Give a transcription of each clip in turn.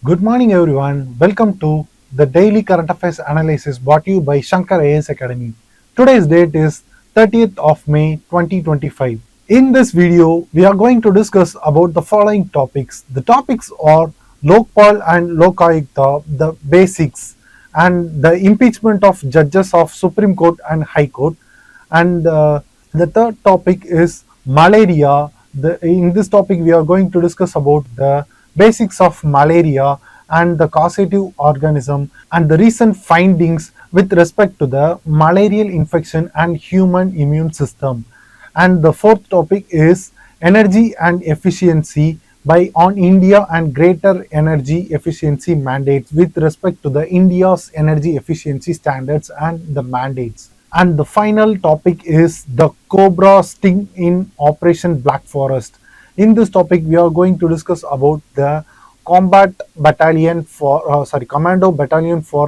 Good morning, everyone. Welcome to the Daily Current Affairs Analysis brought to you by Shankar IAS Academy. Today's date is 30th of May 2025. In this video, we are going to discuss about the following topics. The topics are Lokpal and Lokayukta, the basics, and the impeachment of judges of Supreme Court and High Court, and the third topic is malaria. In this topic, we are going to discuss about the basics of malaria and the causative organism and the recent findings with respect to the malarial infection and human immune system. And the fourth topic is energy and efficiency by on India and greater energy efficiency mandates with respect to the India's energy efficiency standards and the mandates. And the final topic is the Cobra sting in Operation Black Forest. In this topic, we are going to discuss about the Commando Battalion for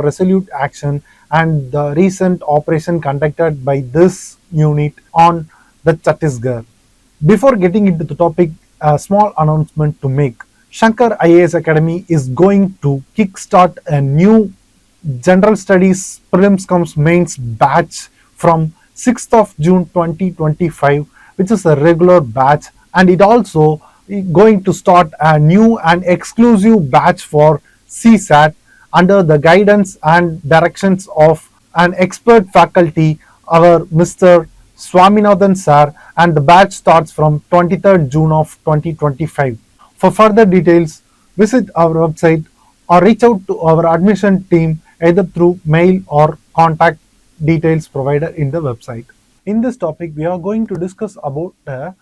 Resolute Action and the recent operation conducted by this unit on the Chhattisgarh. Before getting into the topic, a small announcement to make. Shankar IAS Academy is going to kickstart a new General Studies Prelims comes Mains batch from 6th of June 2025, which is a regular batch, and it also going to start a new and exclusive batch for CSAT under the guidance and directions of an expert faculty, our Mr. Swaminathan sir, and the batch starts from 23rd June of 2025. For further details, visit our website or reach out to our admission team either through mail or contact details provided in the website. In this topic, we are going to discuss about the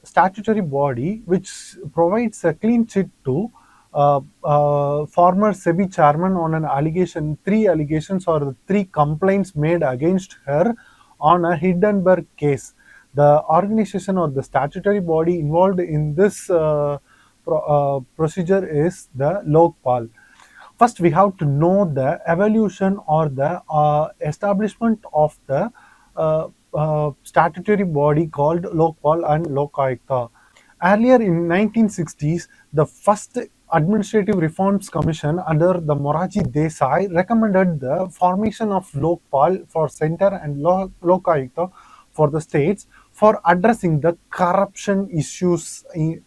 statutory body which provides a clean sheet to former SEBI chairman on an allegation, three allegations or three complaints made against her on a Hindenburg case. The organization or the statutory body involved in this procedure is the Lokpal. First, we have to know the evolution or the establishment of the statutory body called Lokpal and Lokayukta. Earlier in 1960s, the first Administrative Reforms Commission under the Moraji Desai recommended the formation of Lokpal for center and Lokayukta for the states for addressing the corruption issues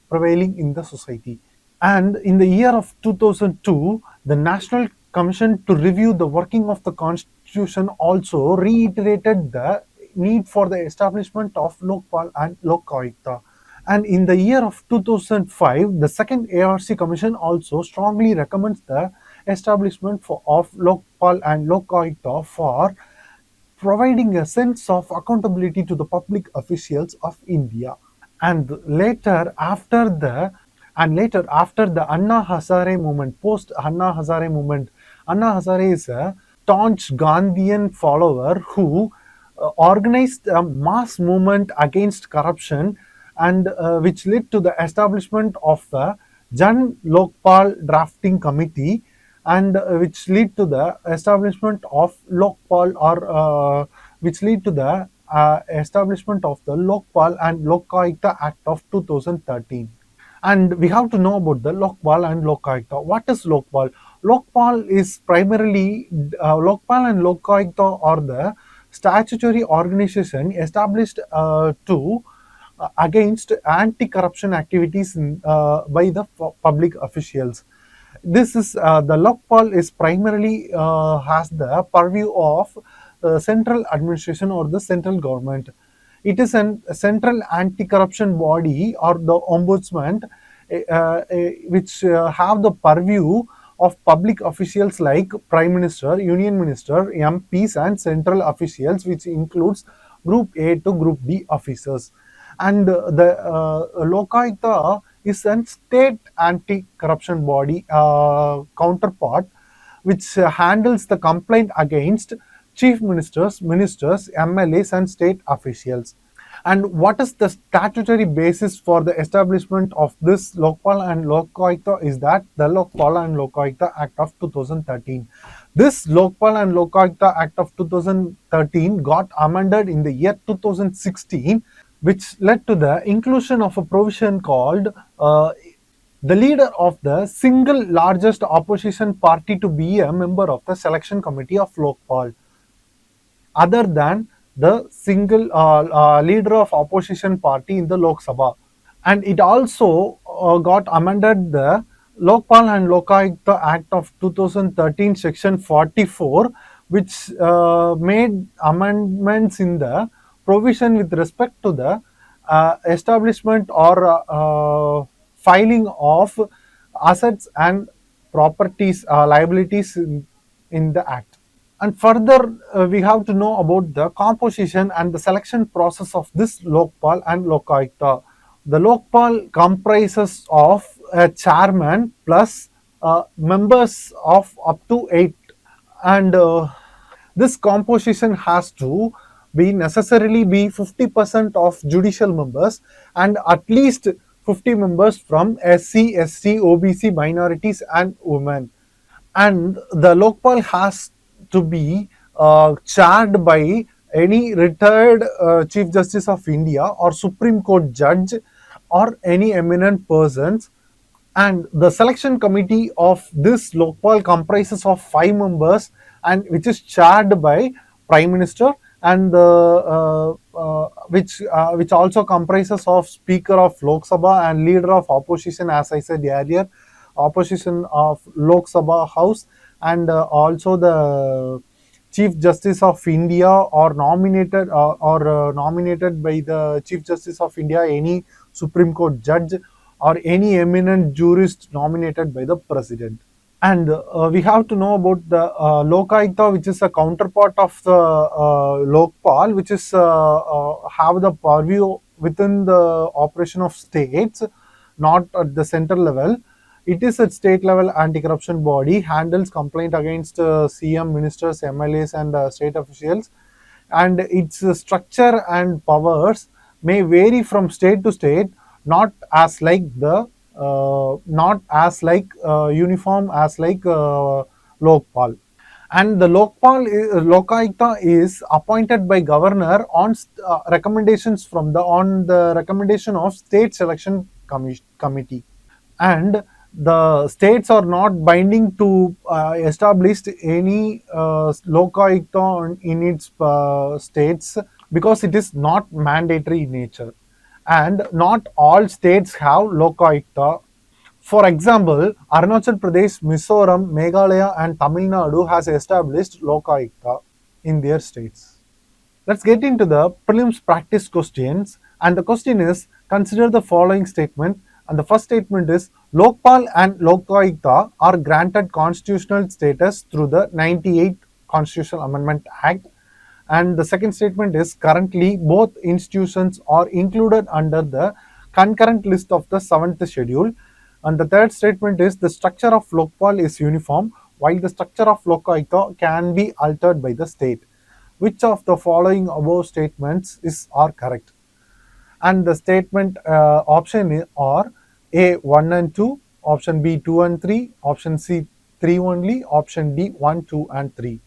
prevailing in the society. And in the year of 2002, the National Commission to review the working of the Constitution also reiterated the need for the establishment of Lokpal and Lokayukta. And in the year of 2005, the second ARC Commission also strongly recommends the establishment of Lokpal and Lokayukta for providing a sense of accountability to the public officials of India. And after the Anna Hazare movement, post Anna Hazare movement, Anna Hazare is a staunch Gandhian follower who organized a mass movement against corruption and which led to the establishment of the Jan Lokpal Drafting Committee and which lead to the establishment of Lokpal or which lead to the establishment of the Lokpal and Lokayukta Act of 2013. And we have to know about the Lokpal and Lokayukta. What is Lokpal? Lokpal is primarily Lokpal and Lokayukta are the statutory organization established to against anti-corruption activities by the public officials. This is the Lokpal is primarily has the purview of central administration or the central government. It is a central anti-corruption body or the ombudsman which have the purview of public officials like Prime Minister, Union Minister, MPs and central officials, which includes Group A to Group D officers. And the Lokayukta is a state anti-corruption body counterpart which handles the complaint against chief ministers, ministers, MLAs and state officials. And what is the statutory basis for the establishment of this Lokpal and Lokayukta is that the Lokpal and Lokayukta Act of 2013. This Lokpal and Lokayukta Act of 2013 got amended in the year 2016, which led to the inclusion of a provision called the leader of the single largest opposition party to be a member of the selection committee of Lokpal, other than the single leader of opposition party in the Lok Sabha. And it also got amended the Lokpal and Lokayukta Act of 2013, Section 44, which made amendments in the provision with respect to the establishment or filing of assets and properties, liabilities in the Act. And further, we have to know about the composition and the selection process of this Lokpal and Lokayukta. The Lokpal comprises of a chairman plus members of up to 8, and this composition has to be necessarily be 50% of judicial members and at least 50 members from SC, ST, OBC, minorities and women. And the Lokpal has to be chaired by any retired Chief Justice of India or Supreme Court judge or any eminent persons. And the selection committee of this Lokpal comprises of 5 members, and which is chaired by Prime Minister, and which also comprises of Speaker of Lok Sabha and Leader of Opposition, as I said earlier, opposition of Lok Sabha House, and also the Chief Justice of India, or nominated by the Chief Justice of India, any Supreme Court judge, or any eminent jurist nominated by the President. And we have to know about the Lokayukta, which is a counterpart of the Lokpal, which is have the purview within the operation of states, not at the center level. It is a state level anti-corruption body, handles complaint against CM, ministers, MLAs, and state officials, and its structure and powers may vary from state to state, not as like the not as like uniform as like Lokpal. And the Lokayukta is appointed by governor on recommendations from the on the recommendation of state selection committee. And the states are not binding to establish any Lokayukta in its states, because it is not mandatory in nature, and not all states have Lokayukta. For example, Arunachal Pradesh, Mizoram, Meghalaya, and Tamil Nadu has established Lokayukta in their states. Let's get into the prelims practice questions. And the question is, consider the following statement. And the first statement is, Lokpal and Lokayukta are granted constitutional status through the 98 Constitutional Amendment Act. And the second statement is, currently both institutions are included under the concurrent list of the 7th schedule. And the third statement is, the structure of Lokpal is uniform, while the structure of Lokayukta can be altered by the state. Which of the following above statements are correct? And the statement option are A 1 and 2, option B 2 and 3, option C 3 only, option D 1, 2 and 3.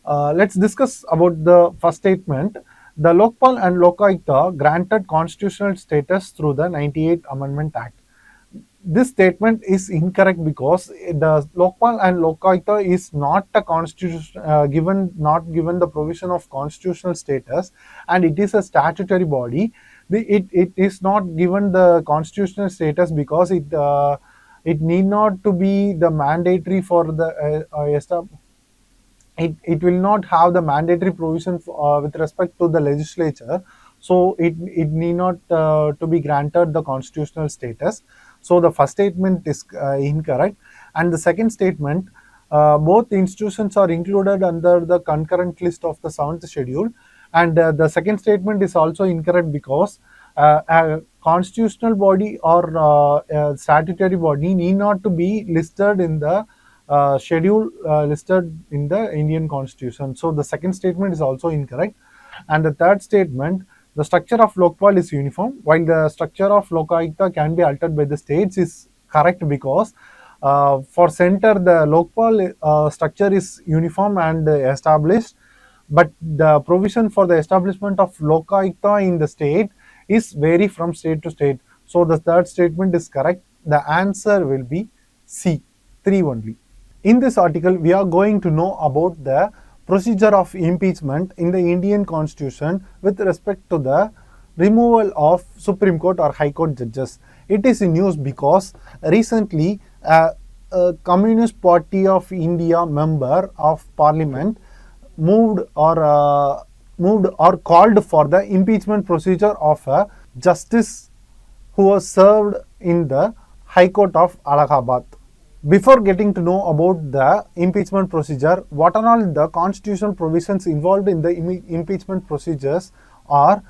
Let's discuss about the first statement. The Lokpal and Lokayukta granted constitutional status through the 98 Amendment Act. This statement is incorrect because the Lokpal and Lokayukta is not a constitution not given the provision of constitutional status, and it is a statutory body. It is not given the constitutional status because it need not to be the mandatory for the it will not have the mandatory provision with respect to the legislature, so it need not to be granted the constitutional status. So the first statement is incorrect. And the second statement, both institutions are included under the concurrent list of the 7th schedule, and the second statement is also incorrect because a constitutional body or a statutory body need not to be listed in the schedule listed in the Indian Constitution. So the second statement is also incorrect. And the third statement, the structure of Lokpal is uniform, while the structure of Lokayukta can be altered by the states, is correct because for center the Lokpal structure is uniform and established, but the provision for the establishment of Lokayukta in the state is vary from state to state. So the third statement is correct. The answer will be C, 3 only. In this article, we are going to know about the procedure of impeachment in the Indian Constitution with respect to the removal of Supreme Court or High Court judges. It is in news because recently a Communist Party of India member of Parliament moved or called for the impeachment procedure of a justice who was served in the High Court of Allahabad. Before getting to know about the impeachment procedure, what are all the constitutional provisions involved in the impeachment procedures are,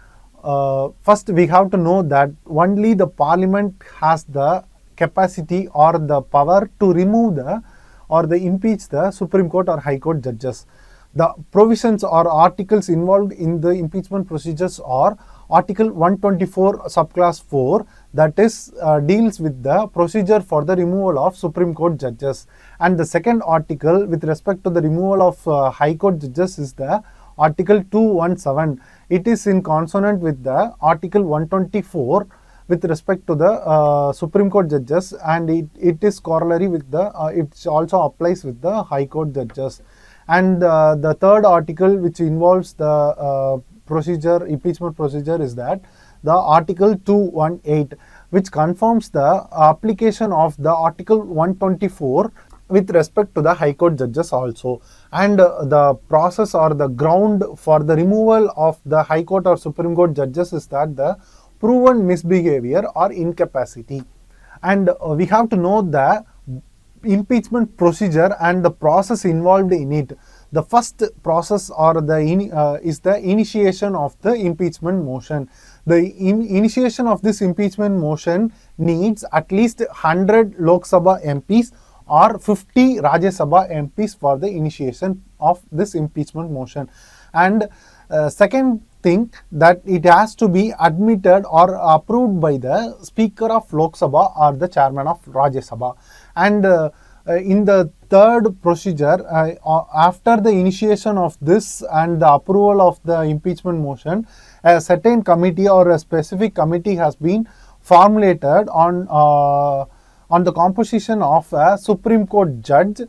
first we have to know that only the parliament has the capacity or the power to remove the impeach the Supreme Court or High Court judges. The provisions or articles involved in the impeachment procedures are Article 124 subclass 4, that is deals with the procedure for the removal of Supreme Court judges, and the second article with respect to the removal of High Court judges is the Article 217. It is in consonant with the Article 124 with respect to the Supreme Court judges, and it is corollary with the it also applies with the High Court judges. And the third article which involves the impeachment procedure is that the Article 218, which confirms the application of the Article 124 with respect to the High Court judges also. And the process or the ground for the removal of the High Court or Supreme Court judges is that the proven misbehavior or incapacity. And we have to know the impeachment procedure and the process involved in it. The first process or is the initiation of the impeachment motion. The initiation of this impeachment motion needs at least 100 Lok Sabha MPs or 50 Rajya Sabha MPs for the initiation of this impeachment motion. And second thing, that it has to be admitted or approved by the Speaker of Lok Sabha or the Chairman of Rajya Sabha. And in the third procedure, after the initiation of this and the approval of the impeachment motion, a certain committee or a specific committee has been formulated on the composition of a Supreme Court judge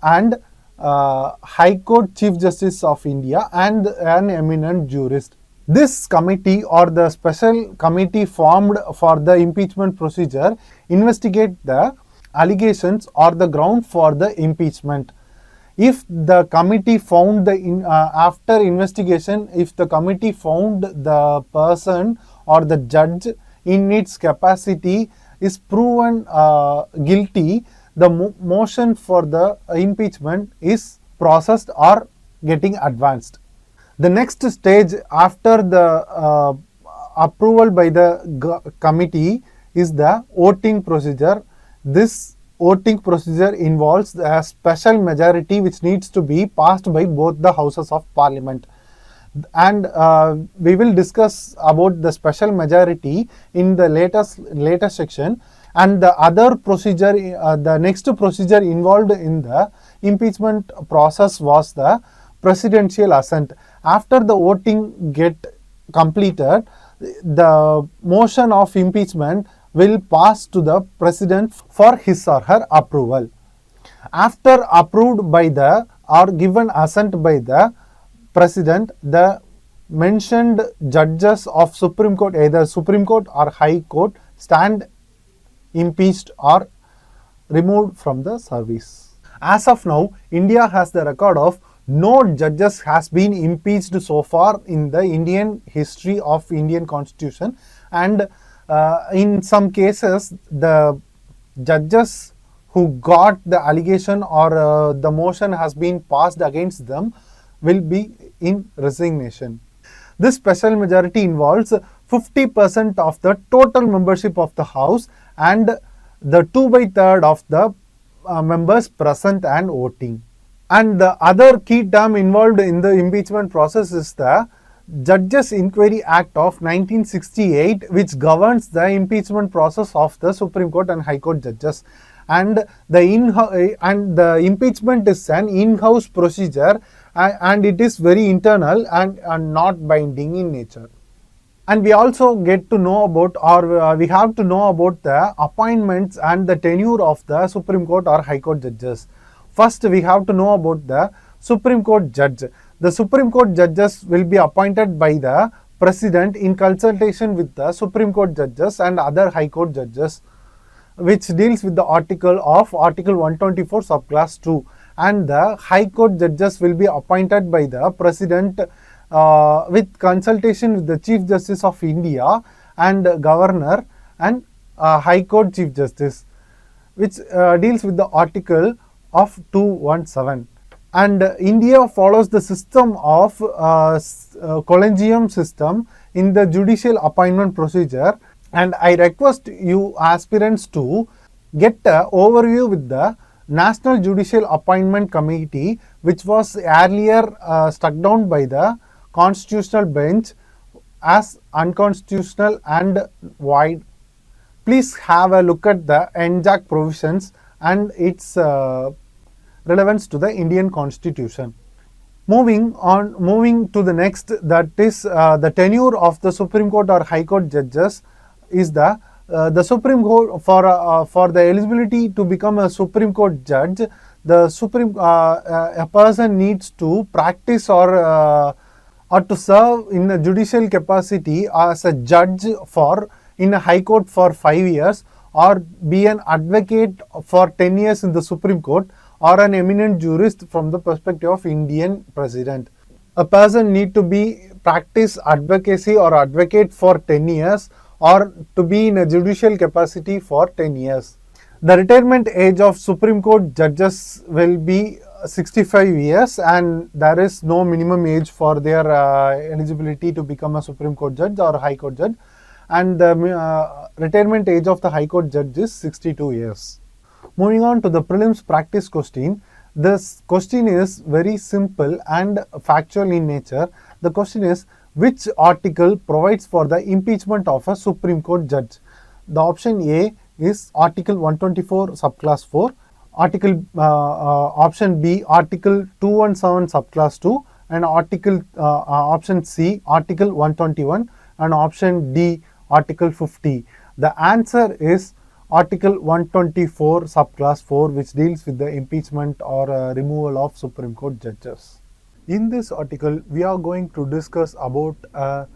and High Court Chief Justice of India and an eminent jurist. This committee or the special committee formed for the impeachment procedure investigate the allegations or the ground for the impeachment. If the committee found after investigation, if the committee found the person or the judge in its capacity is proven guilty, the motion for the impeachment is processed or getting advanced. The next stage after the approval by the committee is the voting procedure. This voting procedure involves a special majority which needs to be passed by both the houses of parliament. And we will discuss about the special majority in the latest section. And the other procedure, the next procedure involved in the impeachment process was the presidential assent. After the voting get completed, the motion of impeachment will pass to the president for his or her approval. After approved by the or given assent by the president, the mentioned judges of Supreme Court, either Supreme Court or High Court, stand impeached or removed from the service. As of now, India has the record of no judges has been impeached so far in the Indian history of Indian Constitution, and in some cases the judges who got the allegation or the motion has been passed against them will be in resignation. This special majority involves 50% of the total membership of the House and the 2/3 of the members present and voting. And the other key term involved in the impeachment process is the Judges Inquiry Act of 1968, which governs the impeachment process of the Supreme Court and High Court judges. And the impeachment is an in-house procedure, and it is very internal and not binding in nature. And we also get to know about, or we have to know about the appointments and the tenure of the Supreme Court or High Court judges. First, we have to know about the Supreme Court judge. The Supreme Court judges will be appointed by the President in consultation with the Supreme Court judges and other High Court judges, which deals with the Article 124 subclass 2. And the High Court judges will be appointed by the President with consultation with the Chief Justice of India and Governor and High Court Chief Justice, which deals with the Article of 217. And India follows the system of collegium system in the judicial appointment procedure. And I request you aspirants to get an overview with the National Judicial Appointment Committee, which was earlier struck down by the Constitutional Bench as unconstitutional and void. Please have a look at the NJAC provisions and its relevance to the Indian Constitution. Moving to the next, that is the tenure of the Supreme Court or High Court judges is the Supreme Court for the eligibility to become a Supreme Court judge. A person needs to practice or to serve in a judicial capacity as a judge in a High Court for 5 years, or be an advocate for 10 years in the Supreme Court, or an eminent jurist from the perspective of Indian President. A person need to be practice advocacy or advocate for 10 years, or to be in a judicial capacity for 10 years. The retirement age of Supreme Court judges will be 65 years, and there is no minimum age for their eligibility to become a Supreme Court judge or High Court judge. And the retirement age of the High Court judge is 62 years. Moving on to the prelims practice question. This question is very simple and factual in nature. The question is, which article provides for the impeachment of a Supreme Court judge? The option A is Article 124 subclass 4. Option B, Article 217 subclass 2, and option C, Article 121, and option D, Article 50. The answer is Article 124 subclass 4, which deals with the impeachment or removal of Supreme Court judges. In this article, we are going to discuss about a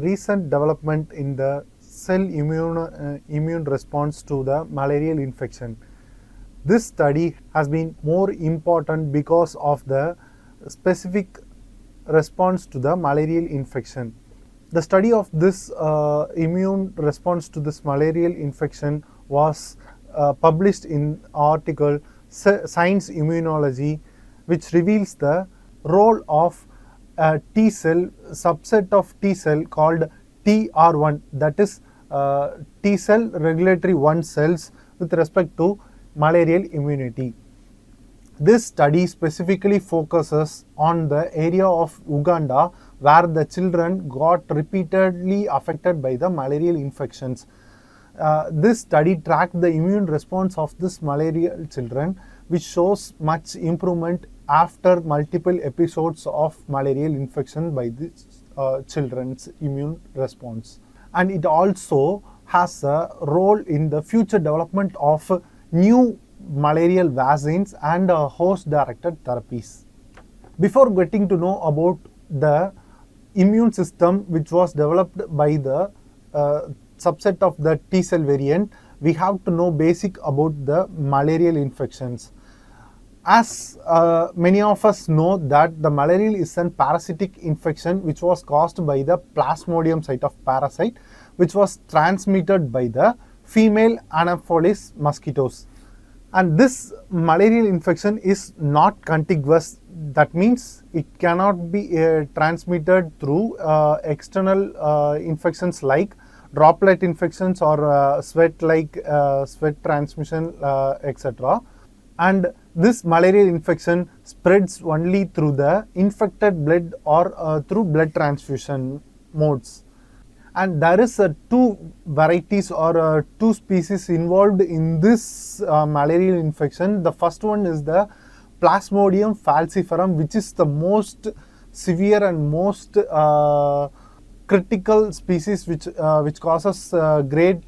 recent development in the cell immune response to the malarial infection. This study has been more important because of the specific response to the malarial infection. The study of this immune response to this malarial infection was published in article Science Immunology, which reveals the role of a T cell, subset of T cell called TR1, that is T cell regulatory 1 cells with respect to malarial immunity. This study specifically focuses on the area of Uganda where the children got repeatedly affected by the malarial infections. This study tracked the immune response of this malarial children, which shows much improvement after multiple episodes of malarial infection by this children's immune response. And it also has a role in the future development of new malarial vaccines and host-directed therapies. Before getting to know about the immune system which was developed by the subset of the T cell variant, we have to know basic about the malarial infections. As many of us know that the malarial is a parasitic infection which was caused by the Plasmodium site of parasite, which was transmitted by the female Anopheles mosquitoes. And this malarial infection is not contiguous. That means it cannot be transmitted through external infections like droplet infections or sweat transmission, etc. And this malarial infection spreads only through the infected blood or through blood transfusion modes. And there is two varieties or two species involved in this malarial infection. The first one is the Plasmodium falciparum, which is the most severe and most critical species which causes great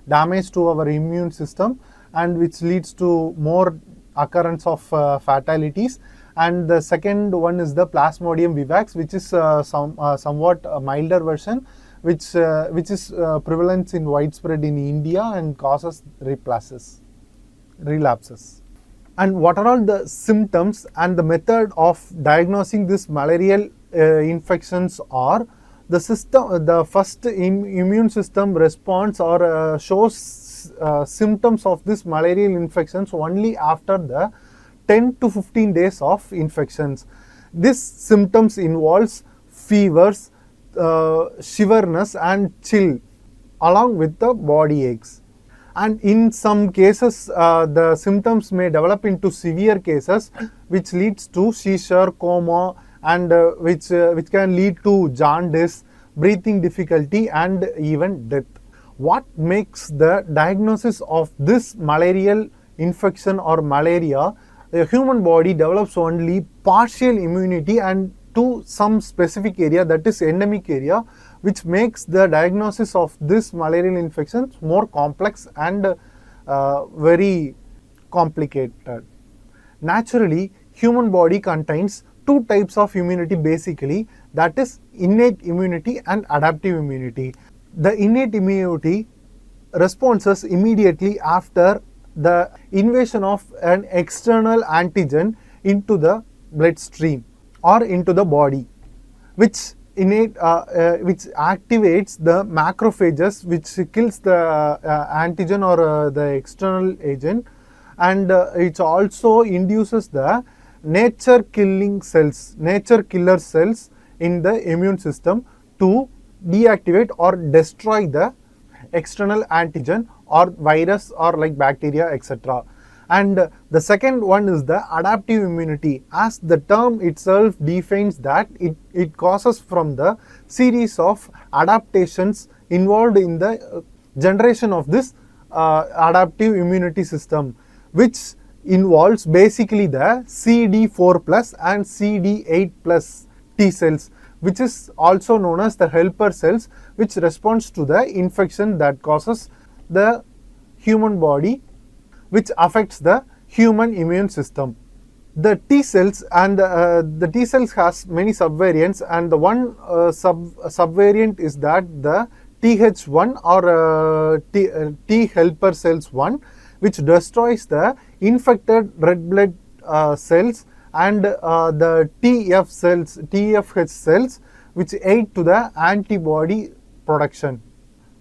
damage to our immune system, and which leads to more occurrence of fatalities. And the second one is the Plasmodium vivax, which is somewhat a milder version, which is prevalent in widespread in India and causes relapses. And what are all the symptoms and the method of diagnosing this malarial infections are: the first immune system responds or shows symptoms of this malarial infections only after the 10 to 15 days of infections. This symptoms involves fevers, shiverness and chill along with the body aches. And in some cases the symptoms may develop into severe cases, which leads to seizure, coma, and which can lead to jaundice, breathing difficulty and even death. What makes the diagnosis of this malarial infection or malaria? The human body develops only partial immunity and to some specific area, that is endemic area, which makes the diagnosis of this malarial infection more complex and very complicated. Naturally, human body contains two types of immunity basically, that is innate immunity and adaptive immunity. The innate immunity responses immediately after the invasion of an external antigen into the bloodstream or into the body, which activates the macrophages, which kills the antigen or the external agent, and it also induces the nature killer cells in the immune system to deactivate or destroy the external antigen or virus or like bacteria, etc. And the second one is the adaptive immunity, as the term itself defines that it causes from the series of adaptations involved in the generation of this adaptive immunity system, which involves basically the CD4 plus and CD8 plus T cells, which is also known as the helper cells, which responds to the infection that causes the human body, which affects the human immune system. The T cells and the T cells has many subvariants, and the one subvariant is that the TH1 or T helper cells 1, which destroys the infected red blood cells, and the TFH cells, which aid to the antibody production.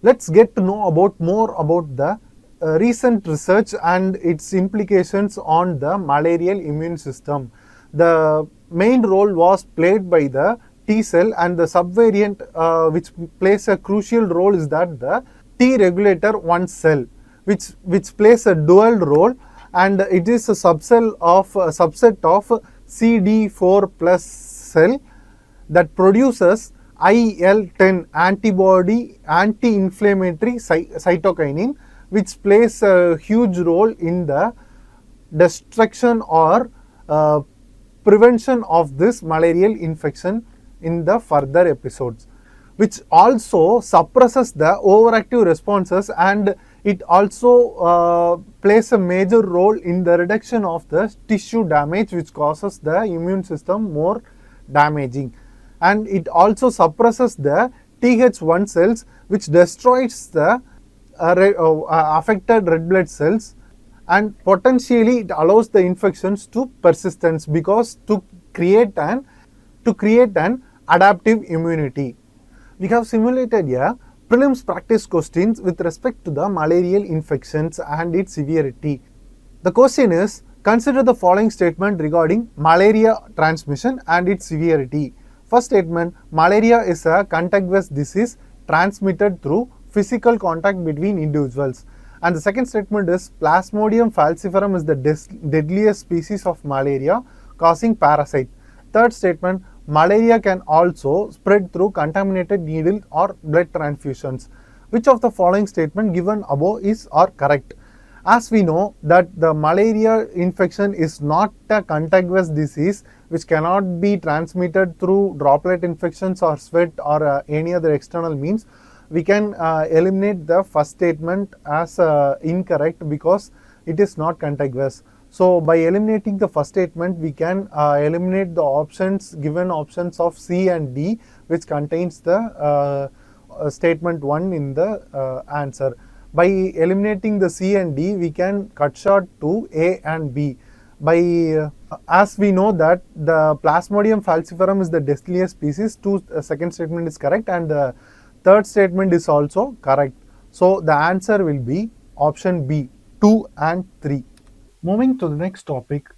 Let's get to know more about the recent research and its implications on the malarial immune system. The main role was played by the T cell, and the subvariant which plays a crucial role is that the T regulator 1 cell, which plays a dual role, and it is a subset of CD4 plus cell that produces IL-10 anti-inflammatory cytokinin, which plays a huge role in the destruction or prevention of this malarial infection in the further episodes, which also suppresses the overactive responses, and it also plays a major role in the reduction of the tissue damage, which causes the immune system more damaging. And it also suppresses the TH1 cells, which destroys the affected red blood cells, and potentially it allows the infections to persistence because to create an adaptive immunity. We have simulated here prelims practice questions with respect to the malarial infections and its severity. The question is, consider the following statement regarding malaria transmission and its severity. First statement: malaria is a contagious disease transmitted through physical contact between individuals. And the second statement is, Plasmodium falciparum is the deadliest species of malaria, causing parasite. Third statement: malaria can also spread through contaminated needle or blood transfusions. Which of the following statement given above is or correct? As we know that the malaria infection is not a contagious disease which cannot be transmitted through droplet infections or sweat or any other external means, we can eliminate the first statement as incorrect because it is not contagious. So by eliminating the first statement, we can eliminate the options, given options of C and D, which contains the statement 1 in the answer. By eliminating the C and D, we can cut short to A and B. By as we know that the Plasmodium falciparum is the deadliest species, second statement is correct, and the third statement is also correct. So the answer will be option B, 2 and 3. Moving to the next topic,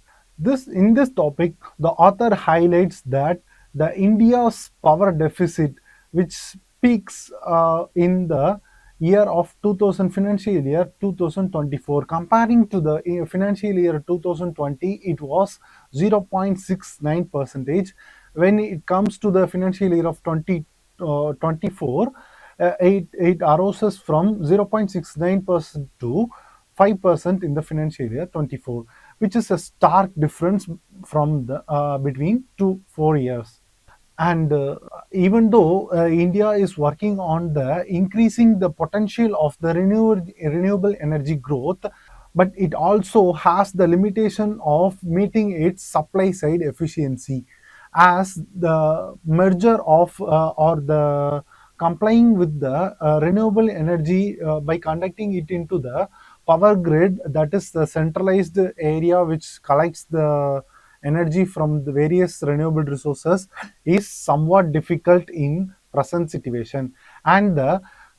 in this topic, the author highlights that the India's power deficit, which peaks in the year of 2000 financial year 2024, comparing to the financial year 2020, it was 0.69 percentage. When it comes to the financial year of 2024, it arises from 0.69% to 5% in the financial year 24, which is a stark difference from the between 2 4 years. And even though India is working on the increasing the potential of the renewable energy growth, but it also has the limitation of meeting its supply side efficiency, as the merger of or the complying with the renewable energy by conducting it into the power grid, that is the centralized area which collects the energy from the various renewable resources, is somewhat difficult in present situation. And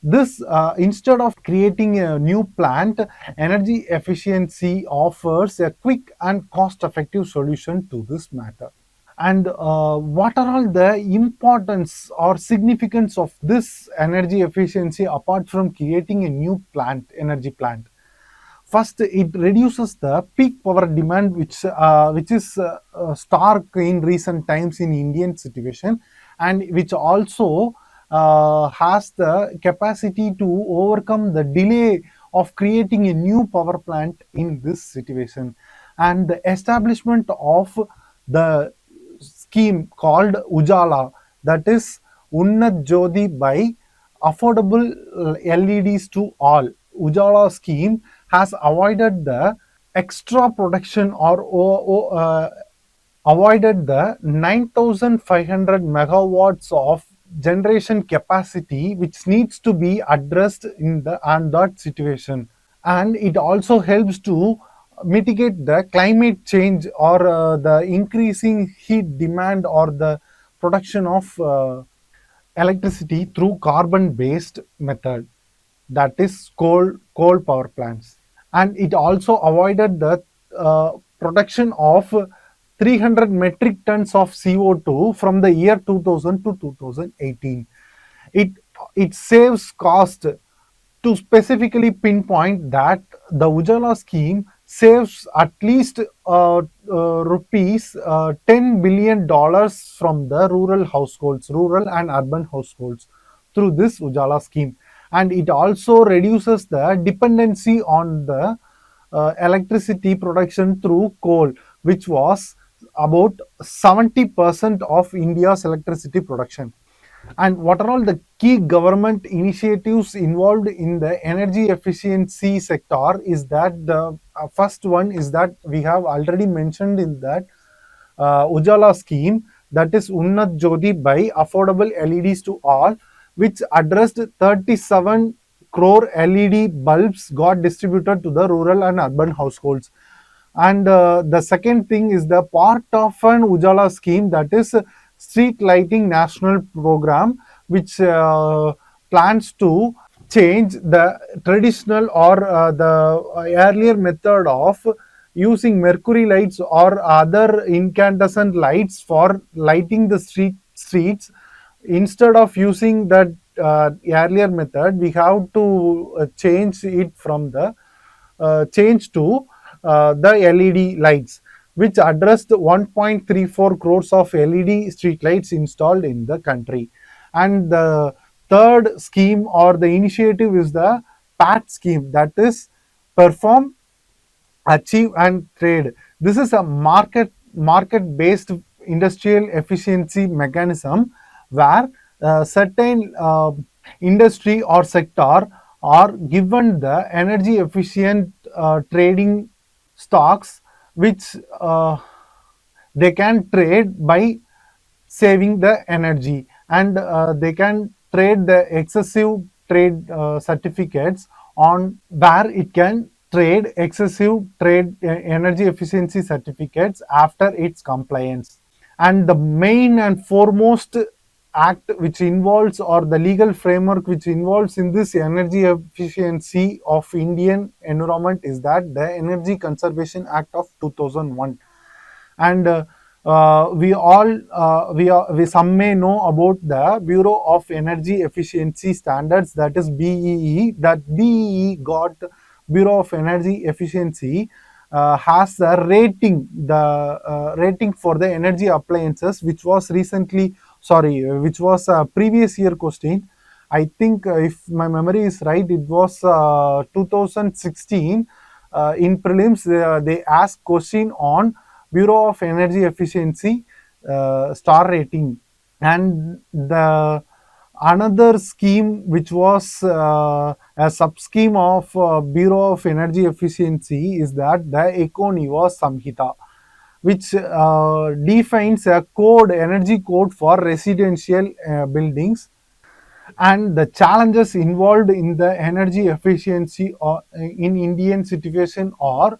this instead of creating a new plant, energy efficiency offers a quick and cost effective solution to this matter. And what are all the importance or significance of this energy efficiency apart from creating a new energy plant? First, it reduces the peak power demand, which is stark in recent times in Indian situation, and which also has the capacity to overcome the delay of creating a new power plant in this situation. And the establishment of the scheme called Ujala, that is Unnat Jyoti by affordable LEDs to all. Ujala scheme has avoided the extra production or avoided the 9,500 megawatts of generation capacity which needs to be addressed in the and that situation. And it also helps to mitigate the climate change or the increasing heat demand or the production of electricity through carbon based method, that is coal power plants. And it also avoided the production of 300 metric tons of CO2 from the year 2000 to 2018. It saves cost. To specifically pinpoint that, the Ujala scheme saves at least rupees $10 billion from the rural and urban households through this Ujala scheme. And it also reduces the dependency on the electricity production through coal, which was about 70% of India's electricity production. And what are all the key government initiatives involved in the energy efficiency sector is that the first one is that we have already mentioned in that Ujala scheme, that is Unnat Jyoti by affordable LEDs to all, which addressed 37 crore LED bulbs got distributed to the rural and urban households. And the second thing is the part of an Ujala scheme, that is street lighting national program, which plans to change the traditional or the earlier method of using mercury lights or other incandescent lights for lighting the streets. Instead of using that earlier method, we have to change it from the change to the LED lights, which addressed 1.34 crores of LED street lights installed in the country. And the third scheme or the initiative is the PAT scheme, that is perform, achieve and trade. This is a market based industrial efficiency mechanism where certain industry or sector are given the energy efficient trading stocks, which they can trade by saving the energy, and they can trade the excessive trade certificates on where it can trade excessive trade energy efficiency certificates after its compliance. And the main and foremost act which involves, or the legal framework which involves in this energy efficiency of Indian environment, is that the Energy Conservation Act of 2001. And we some may know about the Bureau of Energy Efficiency Standards, that is BEE. That BEE got Bureau of Energy Efficiency has a rating, the rating for the energy appliances, which was recently, sorry, which was a previous year question. I think if my memory is right, it was 2016. In prelims, they asked question on Bureau of Energy Efficiency star rating. And the another scheme which was a sub scheme of Bureau of Energy Efficiency is that the Eco-Niva Samhita, which defines a code, energy code for residential buildings. And the challenges involved in the energy efficiency or in Indian situation are,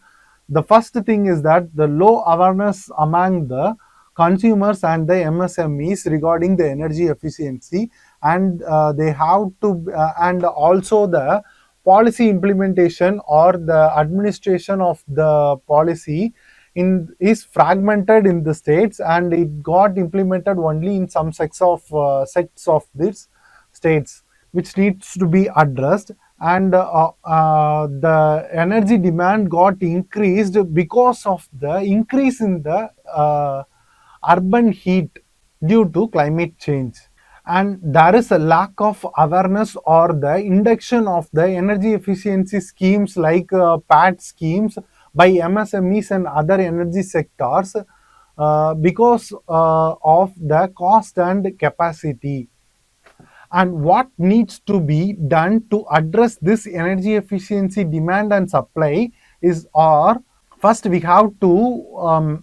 the first thing is that the low awareness among the consumers and the MSMEs regarding the energy efficiency, and they have to and also the policy implementation or the administration of the policy in is fragmented in the states, and it got implemented only in some sects of this states, which needs to be addressed. And the energy demand got increased because of the increase in the urban heat due to climate change. And there is a lack of awareness or the induction of the energy efficiency schemes like PAT schemes by MSMEs and other energy sectors because of the cost and capacity. And what needs to be done to address this energy efficiency demand and supply is, or first we have to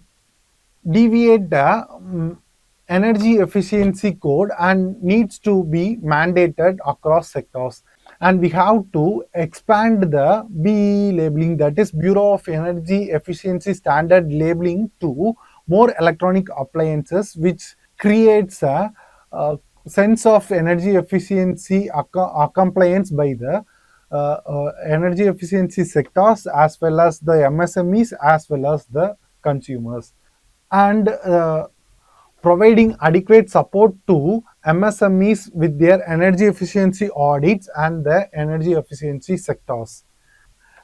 deviate the energy efficiency code and needs to be mandated across sectors. And we have to expand the BE labeling, that is Bureau of Energy Efficiency Standard labeling, to more electronic appliances, which creates a sense of energy efficiency compliance by the energy efficiency sectors, as well as the MSMEs, as well as the consumers. And providing adequate support to MSMEs with their energy efficiency audits and the energy efficiency sectors.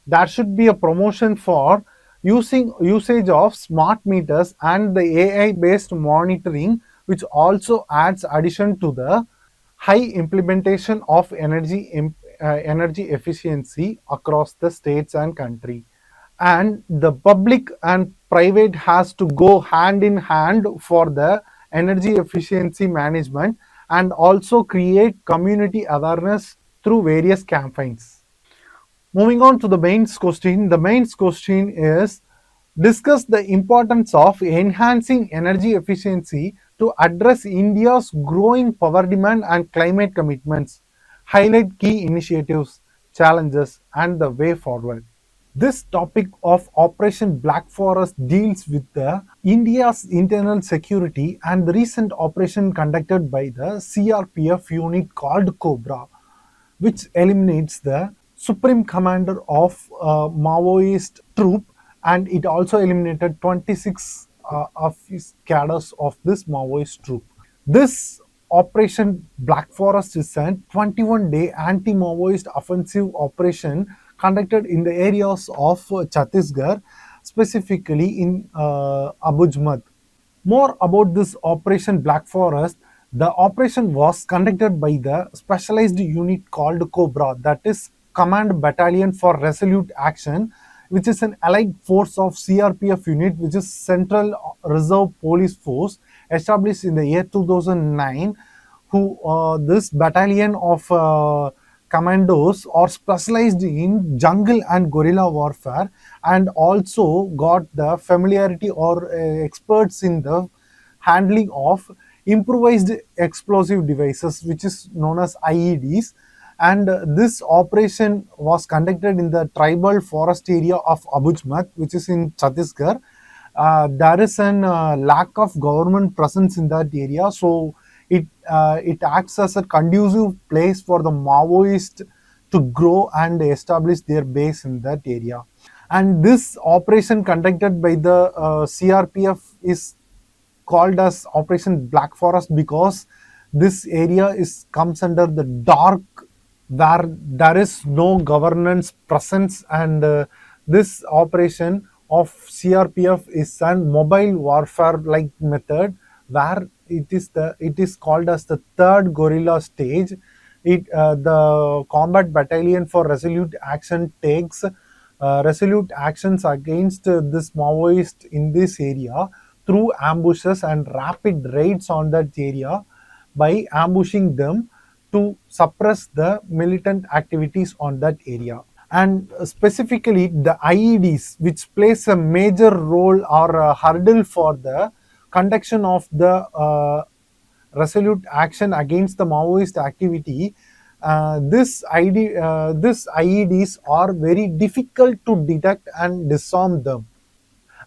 There should be a promotion for usage of smart meters and the AI based monitoring, which also adds addition to the high implementation of energy efficiency across the states and country. And the public and private has to go hand in hand for the energy efficiency management, and also create community awareness through various campaigns. Moving on to the mains question. The mains question is, discuss the importance of enhancing energy efficiency to address India's growing power demand and climate commitments. Highlight key initiatives, challenges, and the way forward. This topic of Operation Black Forest deals with the India's internal security and the recent operation conducted by the CRPF unit called Cobra, which eliminates the supreme commander of Maoist troop, and it also eliminated 26 of his cadres of this Maoist troop. This Operation Black Forest is a 21-day anti-Maoist offensive operation conducted in the areas of Chhattisgarh, specifically in Abujmat. More about this Operation Black Forest. The operation was conducted by the specialized unit called Cobra, that is Command Battalion for Resolute Action. which is an allied force of CRPF unit, which is Central Reserve Police Force, established in the year 2009. Who This battalion of commandos are specialized in jungle and guerrilla warfare, and also got the familiarity or experts in the handling of improvised explosive devices, which is known as IEDs. And this operation was conducted in the tribal forest area of Abujmat, which is in Chhattisgarh. There is an lack of government presence in that area, so it acts as a conducive place for the Maoists to grow and establish their base in that area. And this operation conducted by the CRPF is called as Operation Black Forest, because this area is comes under the dark, where there is no governance presence. And this operation of CRPF is an mobile warfare like method, where it is called as the third guerrilla stage. The combat battalion for resolute action takes resolute actions against this Maoist in this area through ambushes and rapid raids on that area, by ambushing them to suppress the militant activities on that area. And specifically the IEDs, which plays a major role or a hurdle for the conduction of the resolute action against the Maoist activity. This IEDs are very difficult to detect and disarm them.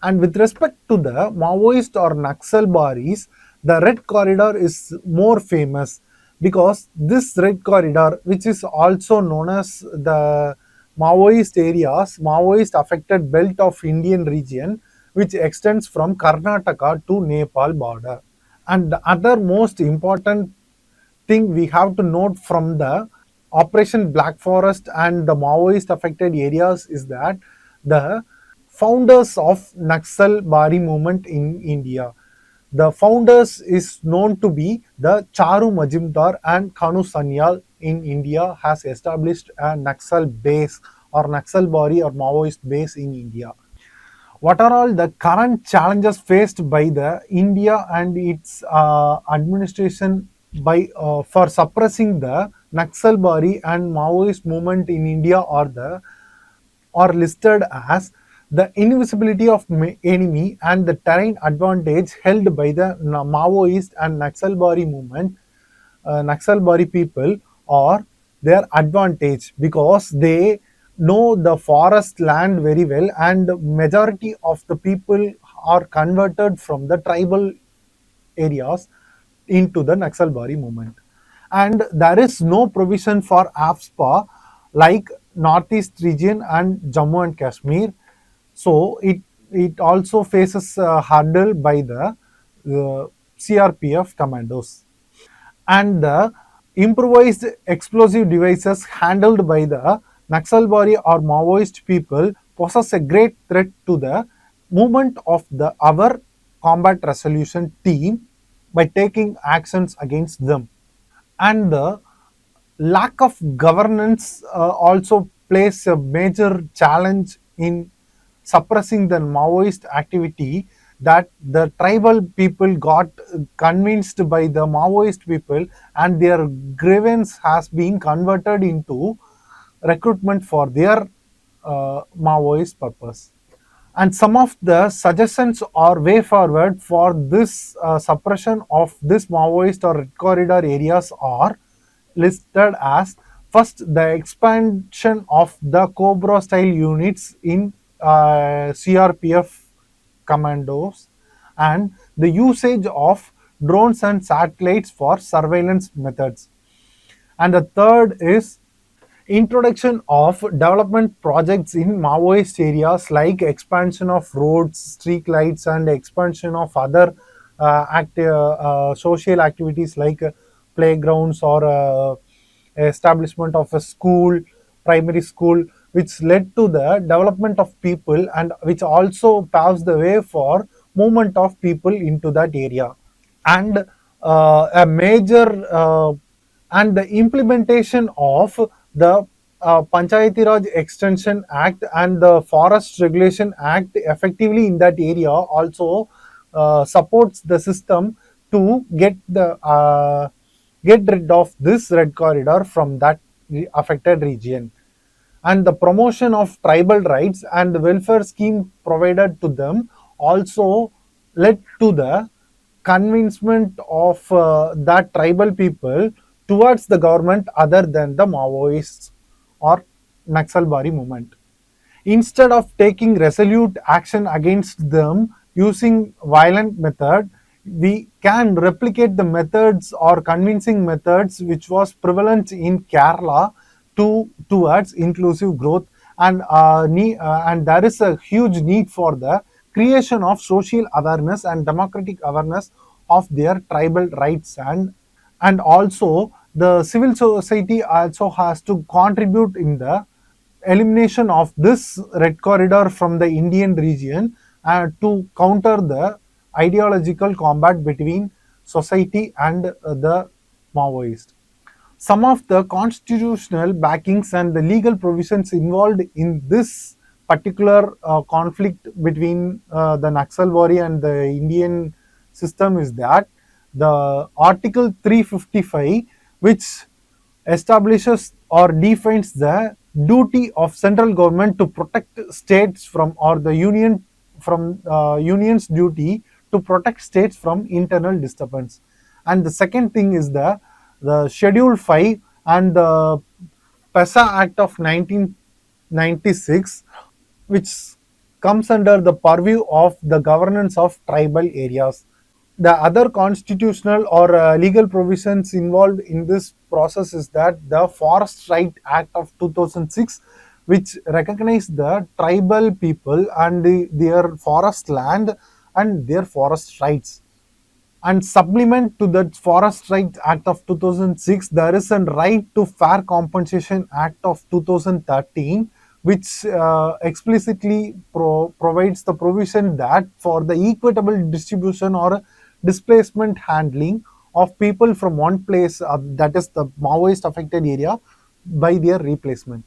And with respect to the Maoist or Naxalbaris, the Red Corridor is more famous, because this Red Corridor, which is also known as the Maoist areas, Maoist affected belt of Indian region, which extends from Karnataka to Nepal border. And the other most important thing we have to note from the Operation Black Forest and the Maoist affected areas is that the founders of Naxal Bari movement in India. The founders is known to be the Charu Majumdar and Kanu Sanyal in India has established a Naxal base or Naxal Bari or Maoist base in India. What are all the current challenges faced by the India and its administration for suppressing the Naxalbari and Maoist movement in India are listed as the invisibility of enemy and the terrain advantage held by the Maoist and Naxalbari movement, Naxalbari people, or their advantage, because they know the forest land very well, and majority of the people are converted from the tribal areas into the Naxalbari movement. And there is no provision for AFSPA like Northeast region and Jammu and Kashmir. So it also faces a hurdle by the CRPF commandos. And the improvised explosive devices handled by the Naxalbari or Maoist people poses a great threat to the movement of the our combat resolution team by taking actions against them. And the lack of governance also plays a major challenge in suppressing the Maoist activity, that the tribal people got convinced by the Maoist people, and their grievance has been converted into recruitment for their Maoist purpose. And some of the suggestions or way forward for this suppression of this Maoist or Red Corridor areas are listed as: first, the expansion of the Cobra style units in CRPF commandos, and the usage of drones and satellites for surveillance methods. And the third is introduction of development projects in Maoist areas, like expansion of roads, street lights, and expansion of other social activities like playgrounds or establishment of a school, primary school, which led to the development of people, and which also paves the way for movement of people into that area. And a major and the implementation of the Panchayati Raj Extension Act and the Forest Regulation Act effectively in that area also supports the system to get rid of this red corridor from that affected region. And the promotion of tribal rights and the welfare scheme provided to them also led to the convincement of that tribal people towards the government other than the Maoists or Naxalbari movement. Instead of taking resolute action against them using violent method, we can replicate the methods or convincing methods which was prevalent in Kerala towards inclusive growth, and there is a huge need for the creation of social awareness and democratic awareness of their tribal rights, and also the civil society also has to contribute in the elimination of this red corridor from the Indian region to counter the ideological combat between society and the Maoist. Some of the constitutional backings and the legal provisions involved in this particular conflict between the Naxalbari and the Indian system is that the Article 355, which establishes or defines the duty of central government to protect states from, or the union from union's duty to protect states from internal disturbance. And the second thing is the Schedule 5 and the PESA Act of 1996, which comes under the purview of the governance of tribal areas. The other constitutional or legal provisions involved in this process is that the Forest Right Act of 2006, which recognized the tribal people and their forest land and their forest rights. And supplement to the Forest Rights Act of 2006, there is a Right to Fair Compensation Act of 2013, which explicitly provides the provision that for the equitable distribution or displacement handling of people from one place, that is the Maoist affected area, by their replacement.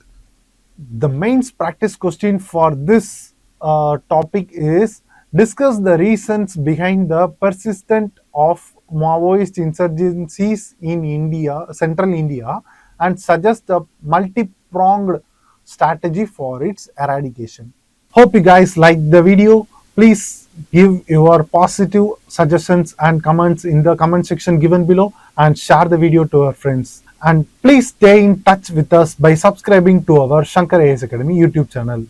The main practice question for this topic is discuss the reasons behind the persistent of Maoist insurgencies in India, central India, and suggest a multi-pronged strategy for its eradication. Hope you guys liked the video. Please give your positive suggestions and comments in the comment section given below, and share the video to your friends. And please stay in touch with us by subscribing to our Shankar IAS Academy YouTube channel.